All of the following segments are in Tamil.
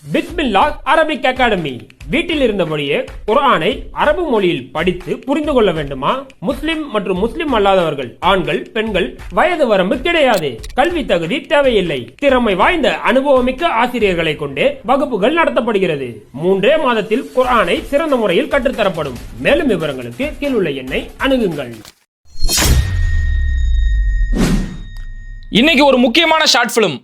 பிஸ்மில்லா அரபிக் அகாடமி. வீட்டில் இருந்தபடியே குர்ஆனை அரபு மொழியில் படித்து புரிந்து கொள்ள வேண்டுமா? முஸ்லிம் மற்றும் முஸ்லிம் அல்லாதவர்கள், ஆண்கள், பெண்கள், வயது வரம்பு கிடையாது. கல்வி தகுதி தேவையில்லை. திறமை வாய்ந்த அனுபவமிக்க ஆசிரியர்களை கொண்டே வகுப்புகள் நடத்தப்படுகிறது. 3 மாதத்தில் குர்ஆனை சிறந்த முறையில் கற்றுத்தரப்படும். மேலும் விவரங்களுக்கு கீழுள்ள எண்ணை அணுகுங்கள். இன்னைக்கு ஒரு முக்கியமான ஷார்ட் பிலிம்,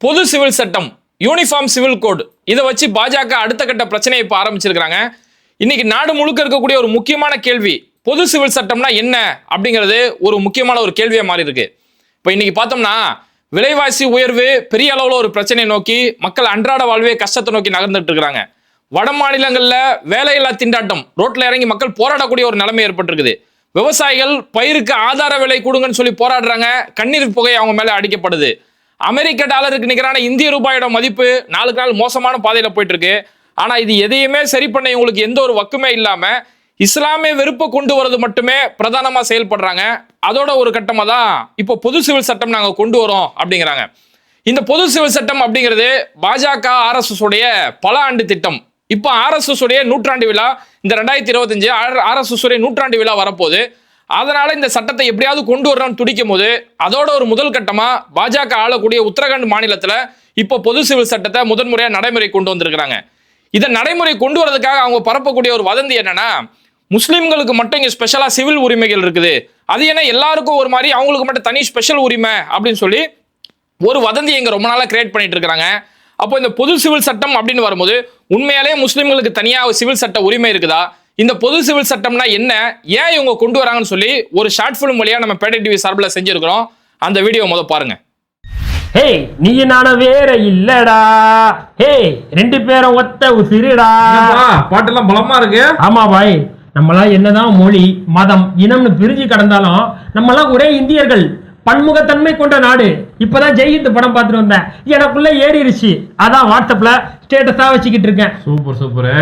பொது சிவில் சட்டம், யூனிஃபார்ம் சிவில் கோட். இதை வச்சு பாஜக அடுத்த கட்ட பிரச்சனையை இப்போ ஆரம்பிச்சிருக்காங்க. இன்னைக்கு நாடு முழுக்க இருக்கக்கூடிய ஒரு முக்கியமான கேள்வி, பொது சிவில் சட்டம்னா என்ன அப்படிங்கிறது ஒரு முக்கியமான ஒரு கேள்வியா மாறி இருக்கு. இப்போ இன்னைக்கு பார்த்தோம்னா விலைவாசி உயர்வு பெரிய அளவில் ஒரு பிரச்சனையை நோக்கி மக்கள் அன்றாட வாழ்வே கஷ்டத்தை நோக்கி நகர்ந்துட்டு இருக்கிறாங்க. வட மாநிலங்களில் வேலையில்லா திண்டாட்டம், ரோட்ல இறங்கி மக்கள் போராடக்கூடிய ஒரு நிலைமை ஏற்பட்டிருக்குது. விவசாயிகள் பயிருக்கு ஆதார விலை கொடுங்கன்னு சொல்லி போராடுறாங்க. கண்ணீர் புகை அவங்க மேல அடிக்கப்படுது. அமெரிக்க டாலருக்கு நிகரான இந்திய ரூபாயோட மதிப்பு நாளுக்கு நாள் மோசமான பாதையில போயிட்டு இருக்கு. ஆனா இது எதையுமே சரி பண்ண இவங்களுக்கு எந்த ஒரு வக்குமே இல்லாம இஸ்லாமிய வெறுப்பை கொண்டு வரது மட்டுமே பிரதானமா செயல்படுறாங்க. அதோட ஒரு கட்டமா தான் இப்போ பொது சிவில் சட்டம் நாங்க கொண்டு வரோம் அப்படிங்கிறாங்க. இந்த பொது சிவில் சட்டம் அப்படிங்கிறது பாஜக RSS உடைய பல ஆண்டு திட்டம். இப்போ RSS உடைய நூற்றாண்டு விழா இந்த 2025 RSS உடைய நூற்றாண்டு விழா வரப்போகுது. அதனால இந்த சட்டத்தை எப்படியாவது கொண்டு வரணும்னு துடிக்கும் போது அதோட ஒரு முதல் கட்டமா பாஜக ஆளக்கூடிய உத்தரகாண்ட் மாநிலத்துல இப்போ பொது சிவில் சட்டத்தை முதன்முறையா நடைமுறை கொண்டு வந்திருக்கிறாங்க. இதை நடைமுறை கொண்டு வரதுக்காக அவங்க பரப்பக்கூடிய ஒரு வதந்தி என்னன்னா, முஸ்லிம்களுக்கு மட்டும் இங்க ஸ்பெஷலா சிவில் உரிமைகள் இருக்குது, அது என்ன எல்லாருக்கும் ஒரு மாதிரி அவங்களுக்கு மட்டும் தனி ஸ்பெஷல் உரிமை அப்படின்னு சொல்லி ஒரு வதந்தி இங்க ரொம்ப நாளா கிரியேட் பண்ணிட்டு இருக்காங்க. அப்போ இந்த பொது சிவில் சட்டம் அப்படின்னு வரும்போது உண்மையாலே முஸ்லிம்களுக்கு தனியா சிவில் சட்ட உரிமை இருக்குதா? இந்த பொது சிவில் சட்டம்னா என்ன, ஏன் இவங்க கொண்டு வராங்கன்னு சொல்லி ஒரு ஷார்ட் பிலிம் வழியா நம்ம பேட்டை டிவி சார்பில் செஞ்சிருக்கிறோம். அந்த வீடியோ முதல் பாருங்க. ஹே, நீ நான வேற இல்லடா, ஹே 2 பேரும் ஒத்த உசிரிடா. பாட்டெல்லாம் பலமா இருக்கு. ஆமா பாய், நம்மளாம் என்னதான் மொழி, மதம், இனம்னு பிரிஞ்சு கடந்தாலும் நம்மளாம் ஒரே இந்தியர்கள், பன்முகத்தன்மை கொண்ட நாடு. இப்பதான் ஜெயித் படம் பார்த்துட்டு வந்தேன், எனக்குள்ள ஏறிடுச்சு. அதான் வாட்ஸ்அப்ல ஸ்டேட்டஸா வச்சுக்கிட்டு இருக்கேன். Super super.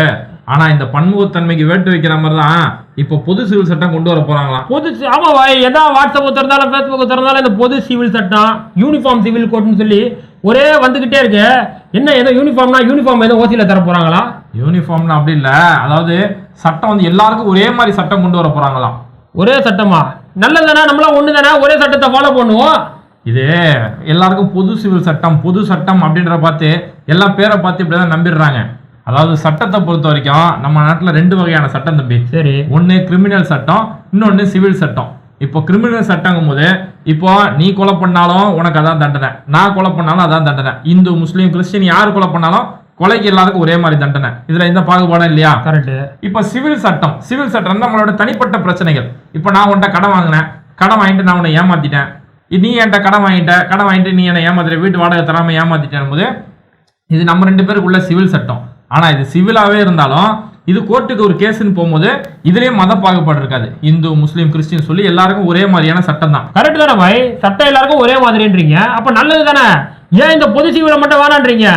ஆனா இந்த பன்முகத்தன்மைக்கு வேட்டு வைக்கிற மாதிரி தான் இப்ப பொது சிவில் சட்டம் கொண்டு வர போறாங்களாம். ஆமா பாய், எதா வாட்ஸ்அப் திறந்தாலும் பேஸ்புக் திறந்தாலும் இந்த பொது சிவில் சட்டம், யூனிஃபார்ம் சிவில் கோட்னு சொல்லி ஒரே வந்துகிட்டே இருக்கு. என்ன ஏதோ யூனிஃபார்ம்னா யூனிஃபார்ம் ஏதோ ஓசியில தர போறாங்களா? யூனிஃபார்ம்னா அப்படி இல்ல, அதாவது சட்டம் வந்து எல்லாருக்கும் ஒரே மாதிரி சட்டம் கொண்டு வர போறாங்களாம். ஒரே சட்டமா? நல்லதானே, நம்மளாம் ஒண்ணு தானே, ஒரே சட்டத்தை ஃபாலோ பண்ணுவோம். இது எல்லாருக்கும் பொது சிவில் சட்டம், பொது சட்டம் அப்படின்ற பார்த்து எல்லா பேரை பார்த்து இப்படிதான் நம்பிடுறாங்க. அதாவது சட்டத்தை பொறுத்த வரைக்கும் நம்ம நாட்டில் 2 வகையான சட்டம் தம்பி. சரி. ஒன்று கிரிமினல் சட்டம், இன்னொன்று சிவில் சட்டம். இப்போ கிரிமினல் சட்டங்கும் போது இப்போ நீ கொலை பண்ணாலும் உனக்கு அதான் தண்டனை, நான் கொலை பண்ணாலும் அதான் தண்டனை, இந்து முஸ்லீம் கிறிஸ்டின் யார் கொலை பண்ணாலும் கொலைக்கு எல்லாருக்கும் ஒரே மாதிரி தண்டனை. இதுல எந்த பாகுபாடும் இல்லையா? கரெக்ட். இப்போ சிவில் சட்டம், சிவில் சட்டம் நம்மளோட தனிப்பட்ட பிரச்சனைகள். இப்போ நான் உன்கிட்ட கடன் வாங்கினேன், கடன் வாங்கிட்டு நான் உன்னை ஏமாத்திட்டேன், நீ என்கிட்ட கடன் வாங்கிட்டு நீ என்னை ஏமாத்திட்ட, வீட்டு வாடகை தராம ஏமாத்திட்டேன் போது இது நம்ம 2 பேருக்குள்ள சிவில் சட்டம். ஆனா இது சிவிலாவே இருந்தாலும் இது கோர்ட்டுக்கு ஒரு கேஸ்ன்னு போகும்போது இதுலயே மத பாகுபாடு இருக்காது. இந்து முஸ்லீம் கிறிஸ்டின் சொல்லி எல்லாருக்கும் ஒரே மாதிரியான சட்டம் தான். கரெக்ட் தானே பாய்? சட்டம் எல்லாருக்கும் ஒரே மாதிரின்றீங்க, அப்ப நல்லது தானே. ஏன் இந்த பொது சிவில மட்டும் வேணான்றீங்க?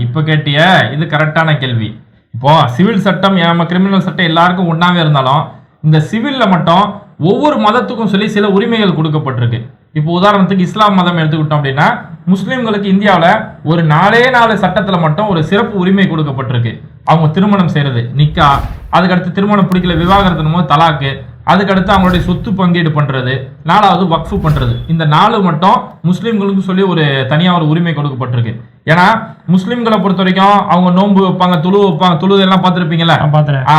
இப்ப கேட்டிய இது கரெக்டான கேள்வி. இப்போ சிவில் சட்டம் நம்ம கிரிமினல் சட்டம் எல்லாருக்கும் ஒன்னாவே இருந்தாலும் இந்த சிவில்ல மட்டும் ஒவ்வொரு மதத்துக்கும் சொல்லி சில உரிமைகள் கொடுக்கப்பட்டிருக்கு. இப்போ உதாரணத்துக்கு இஸ்லாம் மதம் எடுத்துக்கிட்டோம் அப்படின்னா முஸ்லிம்களுக்கு இந்தியாவில் ஒரு 4 சட்டத்துல மட்டும் ஒரு சிறப்பு உரிமை கொடுக்கப்பட்டிருக்கு. அவங்க திருமணம் செய்யறது நிக்கா, அதுக்கடுத்து திருமணம் பிடிக்கல விவாகரத்து போது தலாக்கு, அதுக்கடுத்து அவங்களுடைய சொத்து பங்கீடு பண்றது, 4வது வக்ஃபு பண்றது. இந்த 4 மட்டும் முஸ்லிம்களுக்கு சொல்லி ஒரு தனியா ஒரு உரிமை கொடுக்கப்பட்டிருக்கு. ஏன்னா முஸ்லிம்களை பொறுத்த வரைக்கும் அவங்க நோன்பு வைப்பாங்க, தொழு எல்லாம் பார்த்துருப்பீங்களா?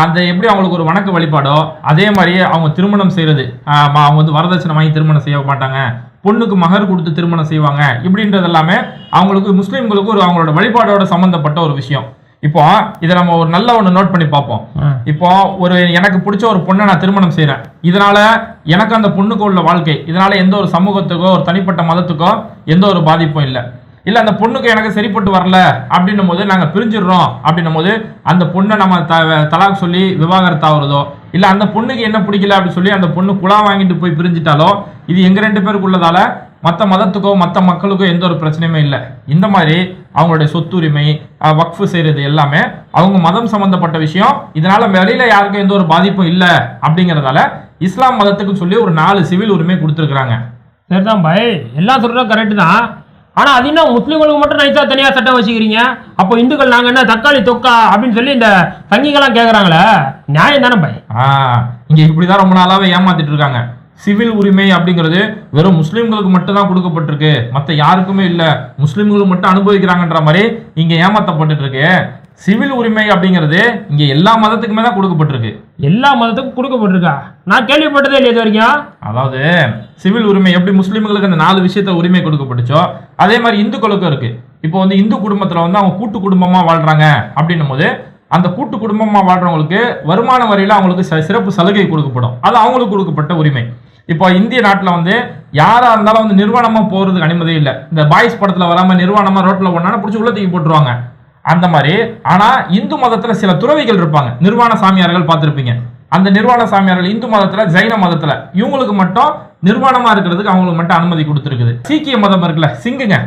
அந்த எப்படி அவங்களுக்கு ஒரு வணக்க வழிபாடோ அதே மாதிரி அவங்க திருமணம் செய்யறது, அவங்க வந்து வரதட்சணை வாங்கி திருமணம் செய்ய மாட்டாங்க, பொண்ணுக்கு மகர் கொடுத்து திருமணம் செய்வாங்க. இப்படின்றது எல்லாமே அவங்களுக்கு முஸ்லிம்களுக்கு ஒரு அவங்களோட வழிபாடோட சம்பந்தப்பட்ட ஒரு விஷயம். இப்போ இதை நம்ம ஒரு நல்ல ஒன்று நோட் பண்ணி பார்ப்போம். இப்போ ஒரு எனக்கு பிடிச்ச ஒரு பொண்ணை நான் திருமணம் செய்யறேன், இதனால எனக்கு அந்த பொண்ணுக்கு உள்ள வாழ்க்கை, இதனால எந்த ஒரு சமூகத்துக்கோ ஒரு தனிப்பட்ட மதத்துக்கோ எந்த ஒரு பாதிப்பும் இல்லை. இல்ல அந்த பொண்ணுக்கு எனக்கு சரிப்பட்டு வரல அப்படின்னும் போது நாங்க பிரிஞ்சிடுறோம் அப்படின்னும் போது அந்த பொண்ணை நம்ம தலாக் சொல்லி விவாகரத்து ஆகுறதோ, இல்ல அந்த பொண்ணுக்கு என்ன பிடிக்கல அப்படின்னு சொல்லி அந்த பொண்ணு குலா வாங்கிட்டு போய் பிரிஞ்சிட்டாலோ இது எங்க 2 பேருக்குள்ளதால மற்ற மதத்துக்கோ மற்ற மக்களுக்கோ எந்த ஒரு பிரச்சனையுமே இல்லை. இந்த மாதிரி அவங்களுடைய சொத்துரிமை வக்ஃபு செய்யறது எல்லாமே அவங்க மதம் சம்பந்தப்பட்ட விஷயம். இதனால வெளியில யாருக்கும் எந்த ஒரு பாதிப்பும் இல்லை அப்படிங்கிறதால இஸ்லாம் மதத்துக்கு சொல்லி ஒரு 4 சிவில் உரிமை கொடுத்துருக்காங்க. சரிதான் பாய், எல்லாம் சொல்றதும் கரெக்ட் தான். ஆனா அது என்ன முஸ்லிம்களுக்கு மட்டும் நைஸா தனியா சட்டம் வச்சுக்கிறீங்க? அப்போ இந்துக்கள் நாங்க என்ன தக்காளி தொக்கா அப்படின்னு சொல்லி இந்த சங்கிகள்லாம் கேக்குறாங்களே, நியாயம் தானே பாய்? இங்க இப்படிதான் ரொம்ப நாளாவே ஏமாத்திட்டு இருக்காங்க. சிவில் உரிமை அப்படிங்கிறது வெறும் முஸ்லிம்களுக்கு மட்டும் தான் கொடுக்கப்பட்டிருக்கு, மற்ற யாருக்குமே இல்ல, முஸ்லிம்களுக்கு மட்டும் அனுபவிக்கிறாங்கன்ற மாதிரி இங்க ஏமாத்தப்பட்டு இருக்கு. சிவில் உரிமை அப்படிங்கிறது இங்க எல்லா மதத்துக்குமே தான் கொடுக்கப்பட்டிருக்கு. எல்லா மதத்துக்கும் கொடுக்கப்பட்டிருக்கா? நான் கேள்விப்பட்டதே இல்லை இது வரைக்கும். அதாவது சிவில் உரிமை எப்படி முஸ்லிம்களுக்கு அந்த 4 விஷயத்த உரிமை கொடுக்கப்பட்டுச்சோ அதே மாதிரி இந்துக்களுக்கும் இருக்கு. இப்போ வந்து இந்து குடும்பத்துல வந்து அவங்க கூட்டு குடும்பமா வாழ்றாங்க அப்படின்னும் போது அந்த கூட்டு குடும்பமா வாழ்றவங்களுக்கு வருமான வரியில அவங்களுக்கு சிறப்பு சலுகை கொடுக்கப்படும். அது அவங்களுக்கு கொடுக்கப்பட்ட உரிமை. இப்போ இந்திய நாட்டில் வந்து யாரா இருந்தாலும் வந்து நிர்வாணமா போறதுக்கு அனுமதி இல்லை. இந்த பாய்ஸ் படத்துல வராம நிர்வாணமா ரோட்ல போனா பிடிச்சி உள்ள தூக்கி போட்டுருவாங்க அந்த மாதிரி. ஆனா இந்து மதத்துல சில துறவிகள் இருப்பாங்க, நிர்வாண சாமியார்கள் பார்த்திருப்பீங்க. அந்த நிர்வாண சாமியார்கள் இந்து மதத்துல, ஜைன மதத்துல இவங்களுக்கு மட்டும் நிர்வாணமா இருக்கிறதுக்கு அவங்களுக்கு மட்டும் அனுமதி கொடுத்துருக்குது. சீக்கிய மதம் இருக்குல்ல, சிங்குங்க,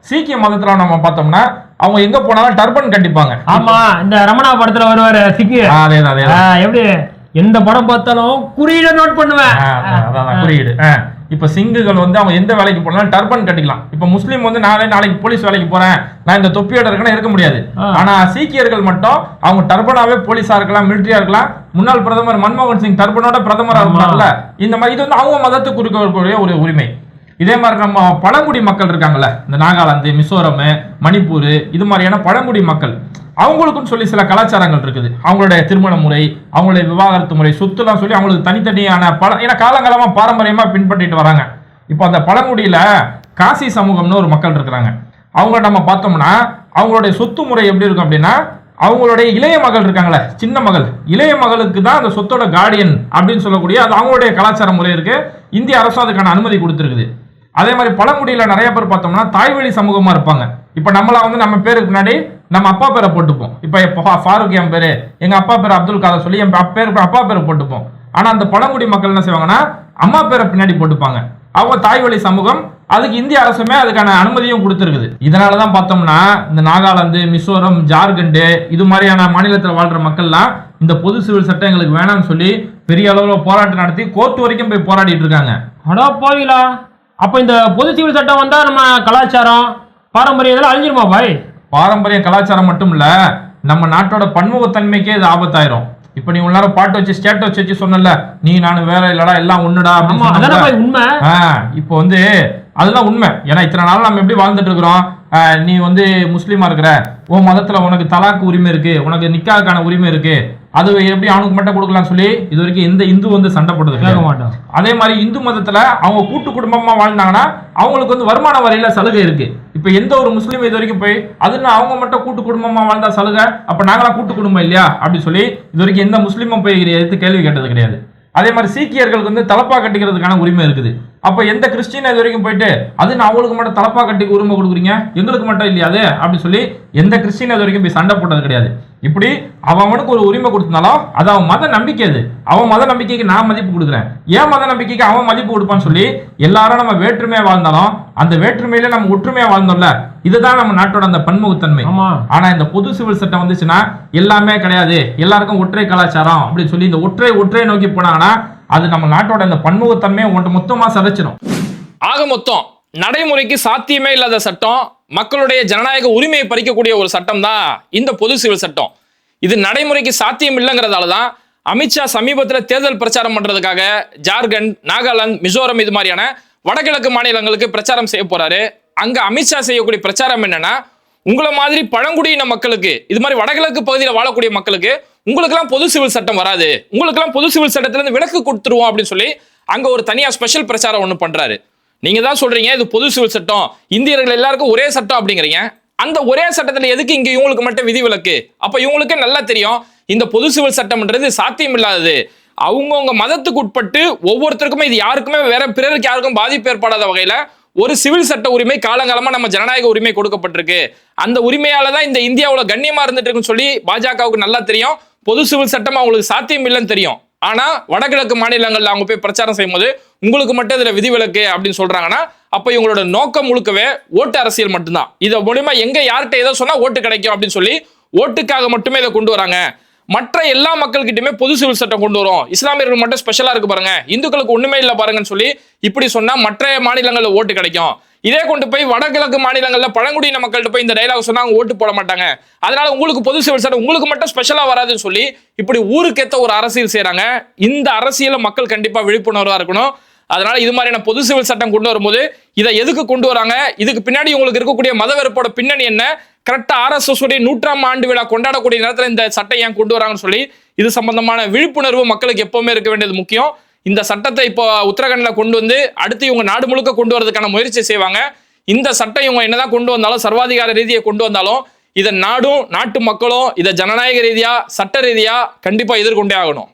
சீக்கிய மதத்துல நம்ம பார்த்தோம்னா அவங்க எங்க போனாலும் டர்பன் கட்டிப்பாங்க. ஆமா, இந்த ரமணா படத்துல வருவாரு சிங்கு. அதேதான் எப்படி எந்த படம் பார்த்தாலும் குறியீட நோட் பண்ணுவேன். குறியீடு. இப்ப சிங்குகள் வந்து அவங்க எந்த வேலைக்கு போனாலும் டர்பன் கட்டிக்கலாம். இப்ப முஸ்லீம் வந்து நாளைக்கு போலீஸ் வேலைக்கு போறேன், நான் இந்த தொப்பியோட இருக்கேன்னா இருக்க முடியாது. ஆனா சீக்கியர்கள் மட்டும் அவங்க டர்பனாவே போலீஸா இருக்கலாம், மிலிட்டரியா இருக்கலாம். முன்னாள் பிரதமர் மன்மோகன் சிங் டர்பனோட பிரதமரா இருந்தார்ல, இந்த மாதிரி இது வந்து அவங்க மதத்துக்கு இருக்கக்கூடிய ஒரு உரிமை. இதே மாதிரி நம்ம பழங்குடி மக்கள் இருக்காங்கல்ல, இந்த நாகாலாந்து, மிசோரம், மணிப்பூர், இது மாதிரியான பழங்குடி மக்கள், அவங்களுக்குன்னு சொல்லி சில கலாச்சாரங்கள் இருக்குது. அவங்களுடைய திருமண முறை, அவங்களுடைய விவாகரத்து முறை, சொத்துலாம் சொல்லி அவங்களுக்கு தனித்தனியான ஏன்னா காலங்காலமா பாரம்பரியமா பின்பற்றிட்டு வராங்க. இப்போ அந்த பழங்குடியில காசி சமூகம்னு ஒரு மக்கள் இருக்கிறாங்க. அவங்க நம்ம பார்த்தோம்னா அவங்களுடைய சொத்து முறை எப்படி இருக்கும் அப்படின்னா, அவங்களுடைய இளைய மகள் இருக்காங்களே, சின்ன மகள், இளைய மகளுக்கு தான் அந்த சொத்தோட கார்டியன் அப்படின்னு சொல்லக்கூடிய அது அவங்களுடைய கலாச்சார முறை இருக்கு. இந்திய அரசு அதுக்கான அனுமதி கொடுத்துருக்குது. அதே மாதிரி பழங்குடியில நிறைய பேர் பார்த்தோம்னா தாய்வழி சமூகமா இருப்பாங்க. இப்ப நம்மள வந்து நம்ம பேருக்கு முன்னாடி நம்ம அப்பா பேரை போட்டுப்போம். இப்ப ஃபாரூக் என் பேரு, எங்க அப்பா பேர் அப்துல் காதர் சொல்லி என் அப்பா பேரை போட்டுப்போம். ஆனா அந்த பழங்குடி மக்கள் என்ன செய்வாங்கன்னா அம்மா பேரை பின்னாடி போட்டுப்பாங்க. அவங்க தாய்வழி சமூகம், அதுக்கு இந்திய அரசுமே அதுக்கான அனுமதியும் கொடுத்துருக்குது. இதனாலதான் பார்த்தோம்னா இந்த நாகாலாந்து, மிசோரம், ஜார்க்கண்ட் இது மாதிரியான மாநிலத்தில் வாழ்ற மக்கள்லாம் இந்த பொது சிவில் சட்டம் எங்களுக்கு வேணாம்னு சொல்லி பெரிய அளவுல போராட்டம் நடத்தி கோர்ட் வரைக்கும் போய் போராடிட்டு இருக்காங்க. அடா போவீங்களா? அப்ப இந்த பொது சிவில் சட்டம் வந்தா நம்ம கலாச்சாரம், பாரம்பரியம் இதெல்லாம் அழிஞ்சிருமா பாய்? பாரம்பரிய கலாச்சாரம் மட்டும் இல்ல, நம்ம நாட்டோட பன்முகத்தன்மைக்கே இது ஆபத்தாயிரும். இப்ப நீ உள்ள பாட்டு வச்சு ஸ்டேட்டஸ் வச்சு சொன்னல, நீ நானும் வேற இல்லடா எல்லாம் ஒண்ணுடா அப்படின்னு. உண்மை. இப்போ வந்து அதுதான் உண்மை. ஏன்னா இத்தனை நாள் நம்ம எப்படி வாழ்ந்துட்டு இருக்கிறோம், நீ வந்து முஸ்லீமா இருக்கிற, உன் மதத்துல உனக்கு தலாக்கு உரிமை இருக்கு, உனக்கு நிக்காவுக்கான உரிமை இருக்கு, அது எப்படி அவனுக்கு மட்டும் கொடுக்கலாம்னு சொல்லி இது வரைக்கும் எந்த இந்து வந்து சண்டை போடுறது கேட்க மாட்டோம். அதே மாதிரி இந்து மதத்துல அவங்க கூட்டு குடும்பமா வாழ்ந்தாங்கன்னா அவங்களுக்கு வந்து வருமான வரியில சலுகை இருக்கு. இப்ப எந்த ஒரு முஸ்லீம் இது வரைக்கும் போய் அதுன்னு அவங்க மட்டும் கூட்டு குடும்பமா வாழ்ந்தா சலுகை, அப்ப நாங்களாம் கூட்டு குடும்பம் இல்லையா அப்படின்னு சொல்லி இது வரைக்கும் எந்த முஸ்லீமும் போய் எடுத்து கேள்வி கேட்டது கிடையாது. அதே மாதிரி சீக்கியர்களுக்கு வந்து தலப்பா கட்டிக்கிறதுக்கான உரிமை இருக்குது. அப்ப எந்த கிறிஸ்டின் இது வரைக்கும் போயிட்டு அது அவங்களுக்கு மட்டும் தலப்பா கட்டிக்கு உரிமை கொடுக்குறீங்க, எங்களுக்கு மட்டும் இல்லையாது அப்படி சொல்லி எந்த கிறிஸ்டின் இது வரைக்கும் போய் சண்டை போட்டது கிடையாது. இப்படி அவனுக்கு ஒரு உரிமை கொடுத்தனாலும் அது அவன் மத நம்பிக்கை, அது அவன் மத நம்பிக்கைக்கு நான் மதிப்பு கொடுக்குறேன், ஏன் மத நம்பிக்கைக்கு அவன் மதிப்பு கொடுப்பான்னு சொல்லி எல்லாரும் நம்ம வேற்றுமையா வாழ்ந்தாலும் அந்த வேற்றுமையில நம்ம ஒற்றுமையா வாழ்ந்தோம்ல, இதுதான் நம்ம நாட்டோட அந்த பன்முகத்தன்மை. ஆனா இந்த பொது சிவில் சட்டம் வந்துச்சுன்னா எல்லாமே கிடையாது, எல்லாருக்கும் ஒற்றை கலாச்சாரம் அப்படின்னு சொல்லி இந்த ஒற்றை நோக்கி போனாங்கன்னா அது நம்ம நாட்டோட இந்த பன்முகத்தன்மையை மொத்தமா சதைச்சிடும். ஆக மொத்தம் நடைமுறைக்கு சாத்தியமே இல்லாத சட்டம், மக்களுடைய ஜனநாயக உரிமையை பறிக்கக்கூடிய ஒரு சட்டம் தான் இந்த பொது சிவில் சட்டம். இது நடைமுறைக்கு சாத்தியம் இல்லைங்கிறதால தான் அமித்ஷா சமீபத்தில் தேர்தல் பிரச்சாரம் பண்றதுக்காக ஜார்க்கண்ட், நாகாலாந்து, மிசோரம் இது மாதிரியான வடகிழக்கு மாநிலங்களுக்கு பிரச்சாரம் செய்ய போறாரு. அங்க அமித்ஷா செய்யக்கூடிய பிரச்சாரம் என்னன்னா, உங்களை மாதிரி பழங்குடியின மக்களுக்கு, இது மாதிரி வடகிழக்கு பகுதியில் வாழக்கூடிய மக்களுக்கு உங்களுக்கெல்லாம் பொது சிவில் சட்டம் வராது, உங்களுக்கெல்லாம் பொது சிவில் சட்டத்திலிருந்து விலக்கு கொடுத்துருவோம் அப்படின்னு சொல்லி அங்க ஒரு தனியா ஸ்பெஷல் பிரச்சாரம் ஒன்று பண்றாரு. நீங்க தான் சொல்றீங்க இது பொது சிவில் சட்டம், இந்தியர்கள் எல்லாருக்கும் ஒரே சட்டம் அப்படிங்கிறீங்க. அந்த ஒரே சட்டத்துல எதுக்கு இங்க இவங்களுக்கு மட்டும் விதிவிலக்கு? அப்ப இவங்களுக்கே நல்லா தெரியும் இந்த பொது சிவில் சட்டம்ன்றது சாத்தியம் இல்லாதது. அவங்கவுங்க மதத்துக்கு உட்பட்டு ஒவ்வொருத்தருக்குமே இது யாருக்குமே வேற பிறருக்கு யாருக்கும் பாதிப்பு ஏற்படாத வகையில ஒரு சிவில் சட்ட உரிமை காலங்காலமா நம்ம ஜனநாயக உரிமை கொடுக்கப்பட்டிருக்கு. அந்த உரிமையால தான் இந்த இந்தியாவில் கண்ணியமா இருந்துட்டு இருக்குன்னு சொல்லி பாஜகவுக்கு நல்லா தெரியும். பொது சிவில் சட்டம் அவங்களுக்கு சாத்தியம் இல்லைன்னு தெரியும். ஆனா வடகிழக்கு மாநிலங்கள்ல அவங்க போய் பிரச்சாரம் செய்யும் போது உங்களுக்கு மட்டும் இதுல விதிவிலக்கு அப்படின்னு சொல்றாங்கன்னா அப்ப இவங்களோட நோக்கம் முழுக்கவே ஓட்டு அரசியல் மட்டும்தான். இதை மூலமா எங்க யார்கிட்ட ஏதோ சொன்னா ஓட்டு கிடைக்கும் அப்படின்னு சொல்லி ஓட்டுக்காக மட்டுமே இதை கொண்டு வராங்க. மற்ற எல்லா மக்கள்கிட்டயுமே பொது சிவில் சட்டம் கொண்டு வரும், இஸ்லாமியர்கள் மட்டும் ஸ்பெஷலா இருக்கு பாருங்க, இந்துக்களுக்கு ஒண்ணுமே இல்லை பாருங்கன்னு சொல்லி இப்படி சொன்னா மற்ற மாநிலங்கள்ல ஓட்டு கிடைக்கும். இதே கொண்டு போய் வடகிழக்கு மாநிலங்கள்ல பழங்குடியின மக்கள்கிட்ட போய் இந்த டைலாக் சொன்னா அவங்க ஓட்டு போட மாட்டாங்க, அதனால உங்களுக்கு பொது சிவில் சட்டம் உங்களுக்கு மட்டும் ஸ்பெஷலா வராதுன்னு சொல்லி இப்படி ஊருக்கேத்த ஒரு அரசியல் செய்யறாங்க. இந்த அரசியல மக்கள் கண்டிப்பா விழிப்புணர்வா இருக்கணும். அதனால இது மாதிரியான பொது சிவில் சட்டம் கொண்டு வரும்போது இதை எதுக்கு கொண்டு வராங்க, இதுக்கு பின்னாடி உங்களுக்கு இருக்கக்கூடிய மத வெறுப்போட பின்னணி என்ன, கரெக்டா RSS உடைய 100ஆம் ஆண்டு விழா கொண்டாடக்கூடிய நேரத்தில் இந்த சட்டம் ஏன் கொண்டு வராங்கன்னு சொல்லி இது சம்பந்தமான விழிப்புணர்வு மக்களுக்கு எப்பவுமே இருக்க வேண்டியது முக்கியம். இந்த சட்டத்தை இப்போ உத்தரகாண்ட்ல கொண்டு வந்து அடுத்து இவங்க நாடு முழுக்க கொண்டு வரதுக்கான முயற்சி செய்வாங்க. இந்த சட்டம் இவங்க என்னதான் கொண்டு வந்தாலும், சர்வாதிகார ரீதியை கொண்டு வந்தாலும், இதை நாடும் நாட்டு மக்களும் இதை ஜனநாயக ரீதியா சட்ட ரீதியா கண்டிப்பா எதிர்கொண்டே ஆகணும்.